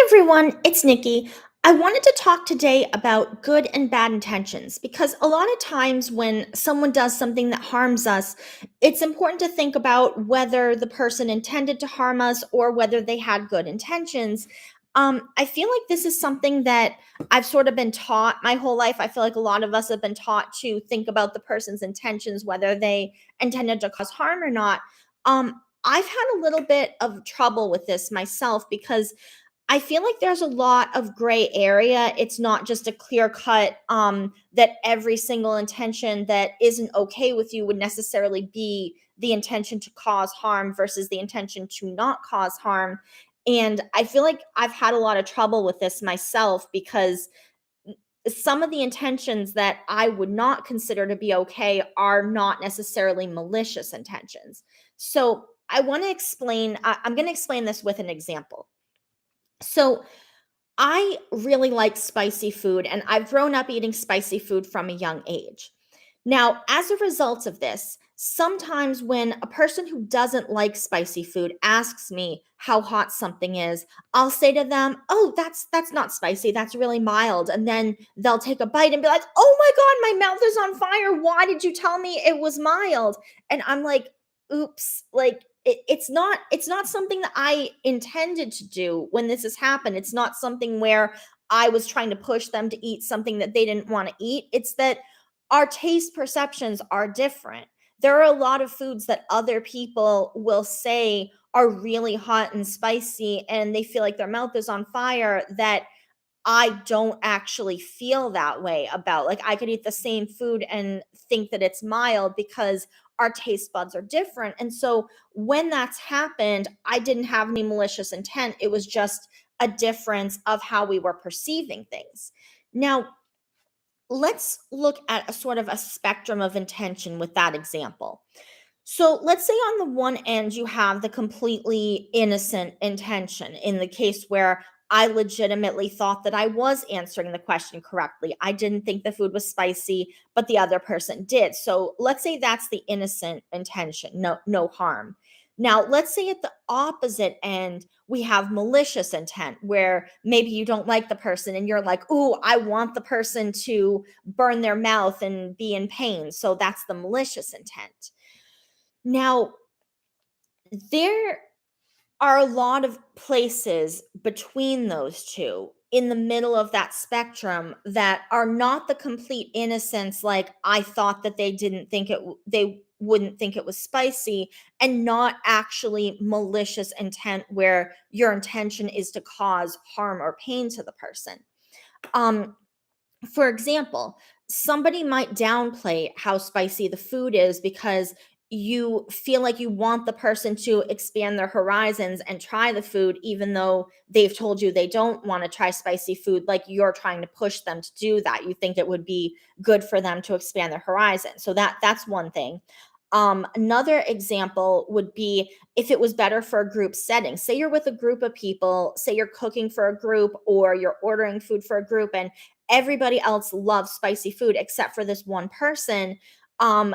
Everyone, it's Nikki. I wanted to talk today about good and bad intentions because a lot of times when someone does something that harms us, it's important to think about whether the person intended to harm us or whether they had good intentions. I feel like this is something that I've sort of been taught my whole life. I feel like a lot of us have been taught to think about the person's intentions, whether they intended to cause harm or not. I've had a little bit of trouble with this myself because I feel like there's a lot of gray area. It's not just a clear cut that every single intention that isn't okay with you would necessarily be the intention to cause harm versus the intention to not cause harm. And I feel like I've had a lot of trouble with this myself because some of the intentions that I would not consider to be okay are not necessarily malicious intentions. So I want to explain, I'm going to explain this with an example. So, I really like spicy food, and I've grown up eating spicy food from a young age. Now, as a result of this, sometimes when a person who doesn't like spicy food asks me how hot something is, I'll say to them, "Oh, that's not spicy. That's really mild." And then they'll take a bite and be like, "Oh my god, my mouth is on fire. Why did you tell me it was mild?" And I'm like, "Oops." Like it's not something that I intended to do when this has happened. It's not something where I was trying to push them to eat something that they didn't want to eat. It's that our taste perceptions are different. There are a lot of foods that other people will say are really hot and spicy and they feel like their mouth is on fire that I don't actually feel that way about. Like, I could eat the same food and think that it's mild because our taste buds are different. And so when that's happened, I didn't have any malicious intent. It was just a difference of how we were perceiving things. Now, let's look at a sort of a spectrum of intention with that example. So let's say on the one end, you have the completely innocent intention in the case where I legitimately thought that I was answering the question correctly. I didn't think the food was spicy, but the other person did. So let's say that's the innocent intention, no harm. Now, let's say at the opposite end, we have malicious intent where maybe you don't like the person and you're like, "Ooh, I want the person to burn their mouth and be in pain." So that's the malicious intent. Now, there are a lot of places between those two in the middle of that spectrum that are not the complete innocence, like I thought that they didn't think they wouldn't think it was spicy, and not actually malicious intent where your intention is to cause harm or pain to the person. Um for example, somebody might downplay how spicy the food is because you feel like you want the person to expand their horizons and try the food, even though they've told you they don't want to try spicy food. Like, you're trying to push them to do that. You think it would be good for them to expand their horizon. So that's one thing. Another example would be if it was better for a group setting. Say you're with a group of people, say you're cooking for a group or you're ordering food for a group, and everybody else loves spicy food except for this one person.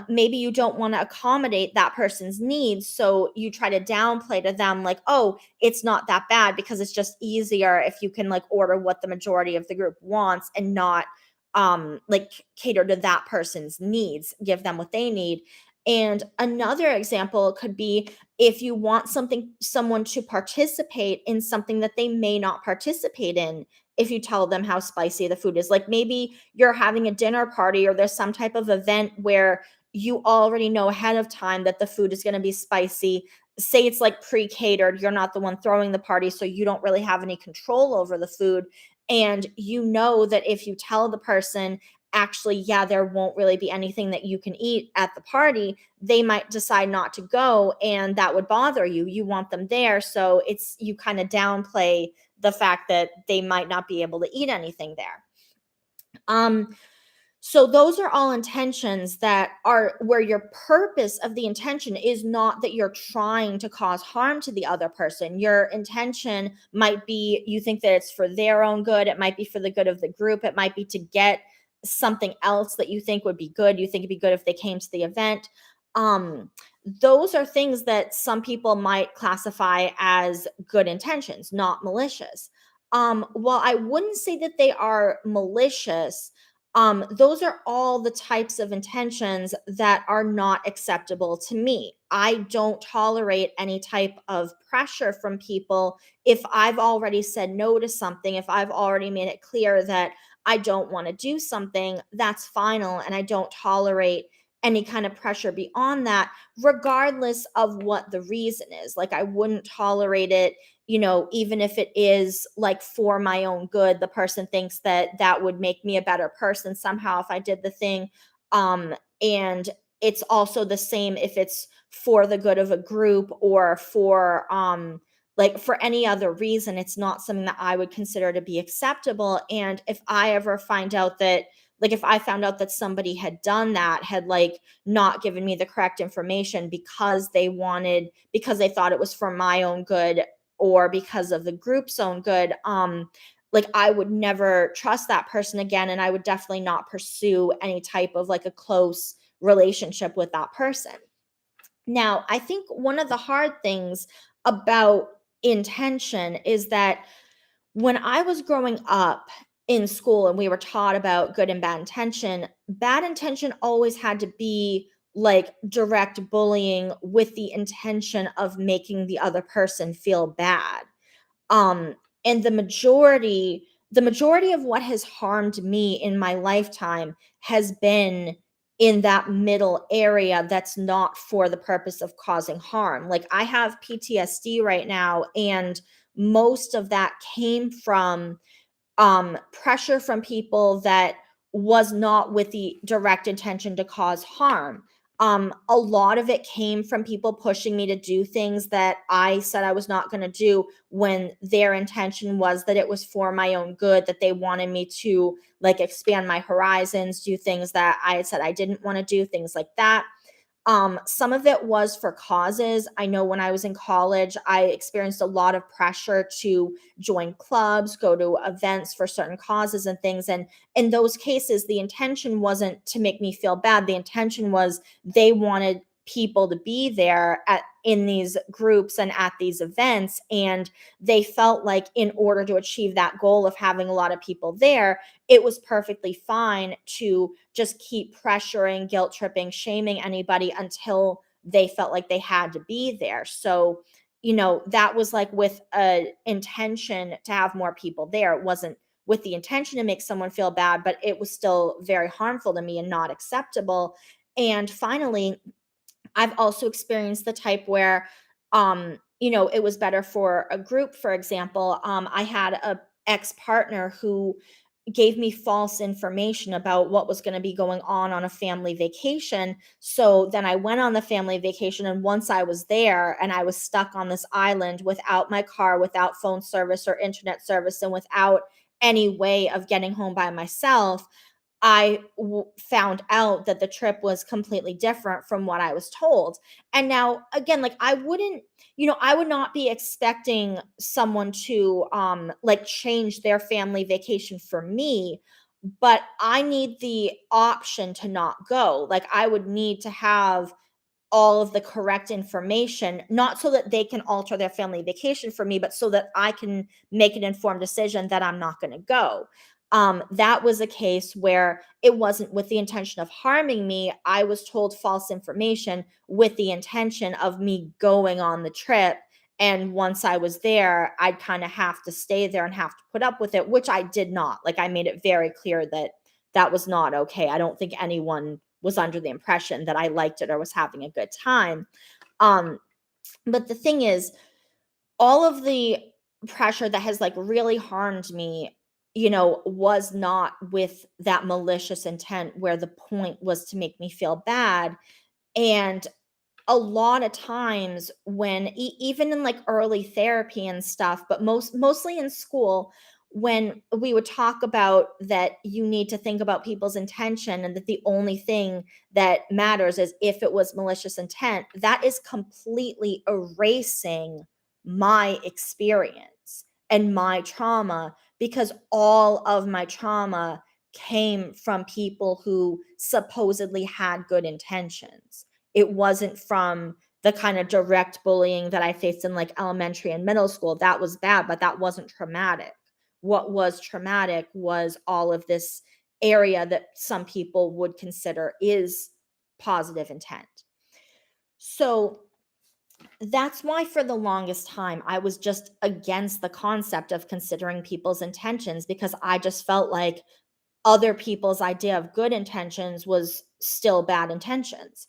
Maybe you don't want to accommodate that person's needs, so you try to downplay to them like, "Oh, it's not that bad because it's just easier if you can like order what the majority of the group wants and not like cater to that person's needs, give them what they need." And another example could be if you want someone to participate in something that they may not participate in if you tell them how spicy the food is. Like, maybe you're having a dinner party or there's some type of event where you already know ahead of time that the food is going to be spicy. Say it's like pre-catered, you're not the one throwing the party, so you don't really have any control over the food. And you know that if you tell the person, actually, yeah, there won't really be anything that you can eat at the party, they might decide not to go, and that would bother you. You want them there, so it's you kind of downplay the fact that they might not be able to eat anything there. Um, so those are all intentions that are where your purpose of the intention is not that you're trying to cause harm to the other person. Your intention might be you think that it's for their own good, it might be for the good of the group, it might be to get something else that you think would be good. You think it'd be good if they came to the event. Um those are things that some people might classify as good intentions, not malicious. While I wouldn't say that they are malicious, those are all the types of intentions that are not acceptable to me. I don't tolerate any type of pressure from people if I've already said no to something, if I've already made it clear that I don't want to do something, that's final. And I don't tolerate any kind of pressure beyond that, regardless of what the reason is. Like, I wouldn't tolerate it, even if it is like for my own good. The person thinks that that would make me a better person somehow if I did the thing. And it's also the same if it's for the good of a group or for like for any other reason. It's not something that I would consider to be acceptable. And if I ever find out that, like, if I found out that somebody had done that, had like not given me the correct information because they thought it was for my own good or because of the group's own good, like, I would never trust that person again, and I would definitely not pursue any type of like a close relationship with that person. Now, I think one of the hard things about intention is that when I was growing up in school and we were taught about good and bad intention always had to be like direct bullying with the intention of making the other person feel bad. Um, and the majority of what has harmed me in my lifetime has been in that middle area that's not for the purpose of causing harm. Like, I have PTSD right now, and most of that came from pressure from people that was not with the direct intention to cause harm. A lot of it came from people pushing me to do things that I said I was not going to do when their intention was that it was for my own good, that they wanted me to like expand my horizons, do things that I had said I didn't want to do, things like that. Some of it was for causes. I know when I was in college, I experienced a lot of pressure to join clubs, go to events for certain causes and things. And in those cases, the intention wasn't to make me feel bad. The intention was they wanted people to be there at in these groups and at these events, and they felt like in order to achieve that goal of having a lot of people there, it was perfectly fine to just keep pressuring, guilt tripping, shaming anybody until they felt like they had to be there. So, that was like with a intention to have more people there. It wasn't with the intention to make someone feel bad, but it was still very harmful to me and not acceptable. And finally, I've also experienced the type where, it was better for a group. For example, I had a ex-partner who gave me false information about what was going to be going on a family vacation. So then I went on the family vacation, and once I was there and I was stuck on this island without my car, without phone service or internet service, and without any way of getting home by myself, found out that the trip was completely different from what I was told. And now, again, like, I would not be expecting someone to like change their family vacation for me, but I need the option to not go. Like, I would need to have all of the correct information, not so that they can alter their family vacation for me, but so that I can make an informed decision that I'm not going to go. That was a case where it wasn't with the intention of harming me. I was told false information with the intention of me going on the trip. And once I was there, I'd kind of have to stay there and have to put up with it, which I did not. Like, I made it very clear that that was not okay. I don't think anyone was under the impression that I liked it or was having a good time. Um, but the thing is, all of the pressure that has like really harmed me, was not with that malicious intent where the point was to make me feel bad. And a lot of times when even in like early therapy and stuff, but mostly in school, when we would talk about that you need to think about people's intention and that the only thing that matters is if it was malicious intent, that is completely erasing my experience and my trauma, because all of my trauma came from people who supposedly had good intentions. It wasn't from the kind of direct bullying that I faced in like elementary and middle school. That was bad, but that wasn't traumatic. what was traumatic was all of this area that some people would consider is positive intent. So that's why for the longest time I was just against the concept of considering people's intentions, because I just felt like other people's idea of good intentions was still bad intentions.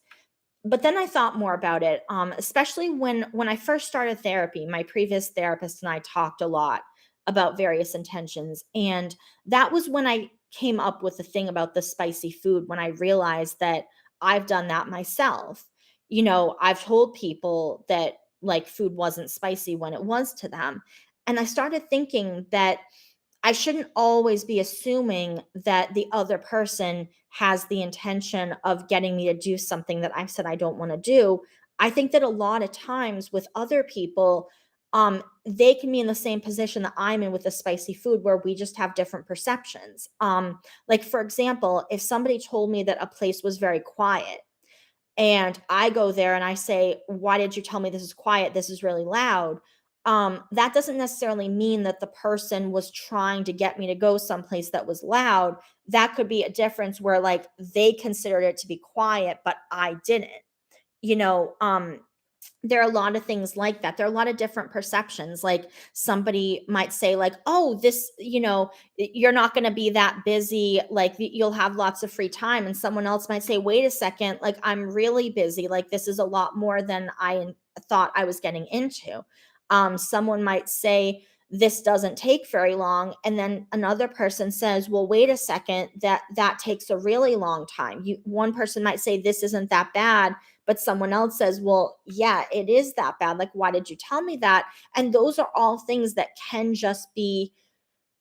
But then I thought more about it, especially when I first started therapy. My previous therapist and I talked a lot about various intentions, and that was when I came up with the thing about the spicy food. When I realized that I've done that myself. I've told people that like food wasn't spicy when it was to them, and I started thinking that I shouldn't always be assuming that the other person has the intention of getting me to do something that I've said I don't want to do. I think that a lot of times with other people, they can be in the same position that I'm in with the spicy food, where we just have different perceptions. Like for example, if somebody told me that a place was very quiet, and I go there and I say, "Why did you tell me this is quiet? This is really loud." That doesn't necessarily mean that the person was trying to get me to go someplace that was loud. That could be a difference where like they considered it to be quiet, but I didn't. You know, there are a lot of things like that. There are a lot of different perceptions. Like somebody might say, like, "Oh, this, you're not going to be that busy. Like, you'll have lots of free time." And someone else might say, "Wait a second, like, I'm really busy. Like, this is a lot more than thought I was getting into." Someone might say, "This doesn't take very long." And then another person says, "Well, wait a second, that takes a really long time." One person might say, "This isn't that bad." But someone else says, "Well, yeah, it is that bad. Like, why did you tell me that?" And those are all things that can just be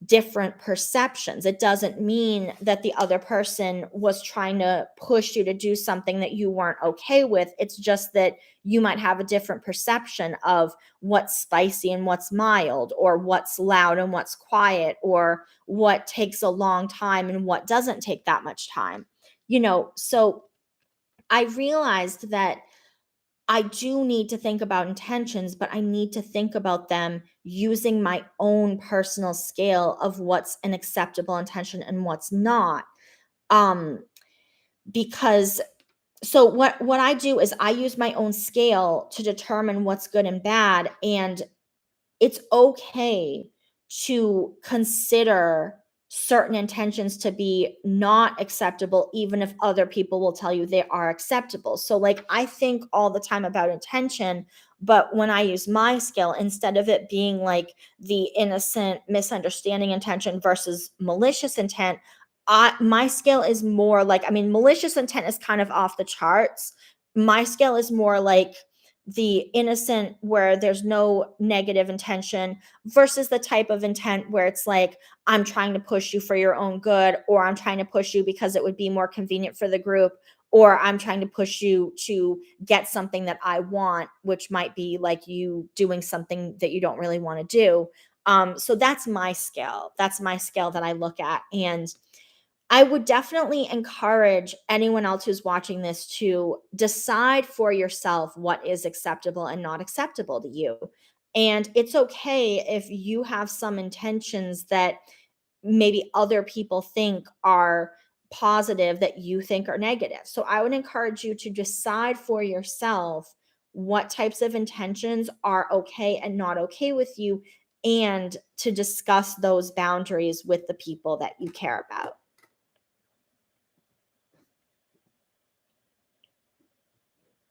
different perceptions. It doesn't mean that the other person was trying to push you to do something that you weren't okay with. It's just that you might have a different perception of what's spicy and what's mild, or what's loud and what's quiet, or what takes a long time and what doesn't take that much time. So I realized that I do need to think about intentions, but I need to think about them using my own personal scale of what's an acceptable intention and what's not. Um, because so what I do is I use my own scale to determine what's good and bad, and it's okay to consider certain intentions to be not acceptable, even if other people will tell you they are acceptable. So, like, I think all the time about intention, but when I use my skill, instead of it being like the innocent misunderstanding intention versus malicious intent, my skill is more like, I mean, malicious intent is kind of off the charts. My skill is more like the innocent, where there's no negative intention, versus the type of intent where it's like, I'm trying to push you for your own good, or I'm trying to push you because it would be more convenient for the group, or I'm trying to push you to get something that I want, which might be like you doing something that you don't really want to do. So that's my skill. That's my skill that I look at. And I would definitely encourage anyone else who's watching this to decide for yourself what is acceptable and not acceptable to you. And it's okay if you have some intentions that maybe other people think are positive that you think are negative. So I would encourage you to decide for yourself what types of intentions are okay and not okay with you, and to discuss those boundaries with the people that you care about.